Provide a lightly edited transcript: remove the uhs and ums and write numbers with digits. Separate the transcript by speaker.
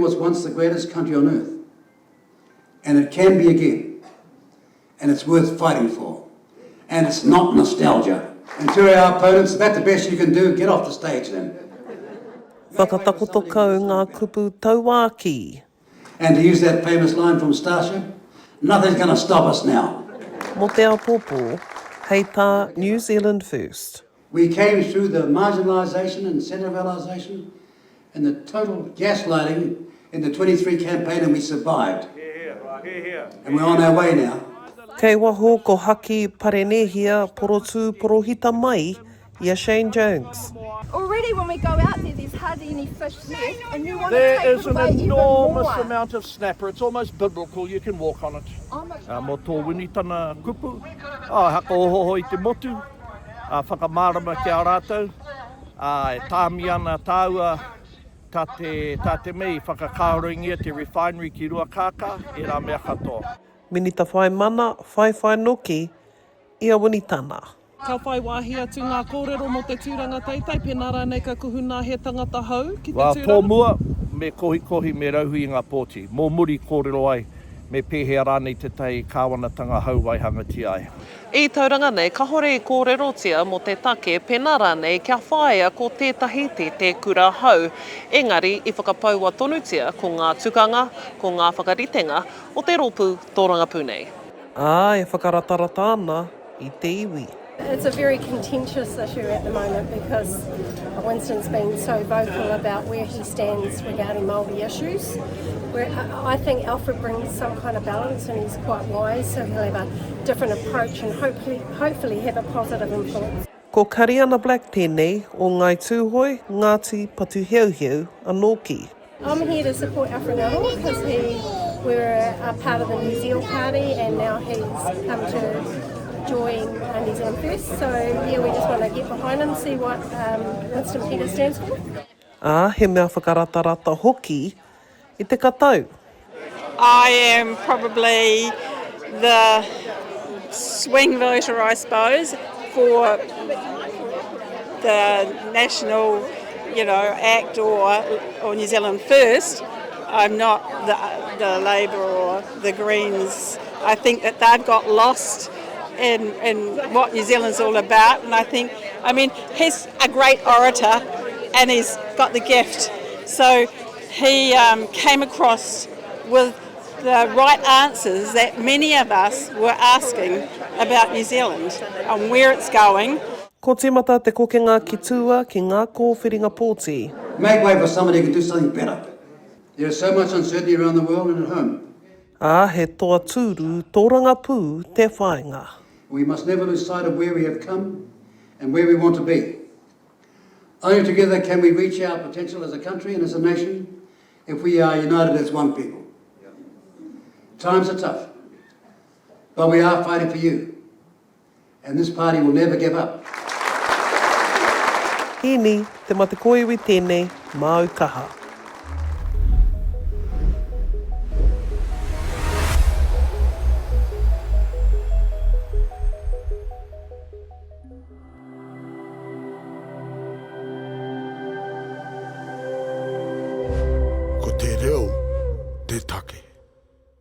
Speaker 1: was once the greatest country on earth. And it can be again. And it's worth fighting for. And it's not nostalgia. And to our opponents, if that's the best you can do, get off the stage then.
Speaker 2: Whakatakoto kau ngā kupu tauāki.
Speaker 1: And to use that famous line from Starship, nothing's going to stop us now.
Speaker 2: Mo te apopo, hei tā New Zealand first.
Speaker 1: We came through the marginalisation and centralisation and the total gaslighting in the 23 campaign, and we survived. And we're on our way now.
Speaker 2: Kei waho ko haki parenehia porotu porohita mai ia Shane Jones.
Speaker 3: Already when we go out there, there's hardly any fish left, and you want to
Speaker 4: There
Speaker 3: take
Speaker 4: is an
Speaker 3: away
Speaker 4: enormous
Speaker 3: even more.
Speaker 4: amount of snapper. It's almost biblical. You can walk on it. Mo tō wini tana kupu. Haka ohoho I te motu. Whakamārama ki a rātou. E tāmi ana tāua tā te mei whakakāroingia te refinery ki Ruakaka. E rā mea katoa.
Speaker 2: Minita whai mana, whai noki, ia winitana. Ka whai wāhi atu ngā kōrero mo te tūranga teitai, pēnā rānei ka kuhuna he tangata hau ki te tūranga?
Speaker 4: Tō mua, me kohi me rauhui ngā pōti. Mō muri kōrero ai, me pēhea rānei te tei kāwanatanga hau ai hangati ai.
Speaker 2: I Tauranga nei, ka hore I kōrerotia mo te take, pēnā rānei kia whaia ko tētahi te kura hau. Engari, I whakapaua tonutia ko ngā tukanga, ko ngā whakaritenga o te ropu Tauranga pūnei. E whakaratarata ana I te iwi.
Speaker 5: It's a very contentious issue at the moment because Winston's been so vocal about where he stands regarding Māori issues. Where I think Alfred brings some kind of balance and he's quite wise, so he'll have a different approach and hopefully have a positive influence.
Speaker 2: Ko Kariana Black tēnei o Ngai Tūhoi, Ngāti Patuheuheu, Anoki.
Speaker 5: I'm here to support Alfred Nauru because we're a part of the New Zealand Party and now he's come to join New Zealand First. So yeah, we just want to get behind him, see what Winston Peters stands for.
Speaker 2: He mea whakaratarata hoki I te katau.
Speaker 6: I am probably the swing voter, I suppose, for the national, act or New Zealand First. I'm not the Labour or the Greens. I think that they've got lost in what New Zealand's all about, and he's a great orator and he's got the gift. So he came across with the right answers that many of us were asking about New Zealand and where it's going.
Speaker 2: Ko tīmata te kokenga ki tua ki ngā kōwhiringa pōti.
Speaker 1: Make way for somebody who can do something better. There is so much uncertainty around the world and at home.
Speaker 2: He toa tūru tōranga pū te whāinga.
Speaker 1: We must never lose sight of where we have come and where we want to be. Only together can we reach our potential as a country and as a nation if we are united as one people. Times are tough, but we are fighting for you. And this party will never give up.
Speaker 2: Heeni Te Mate Koiwi tēnei, mā Aukaha.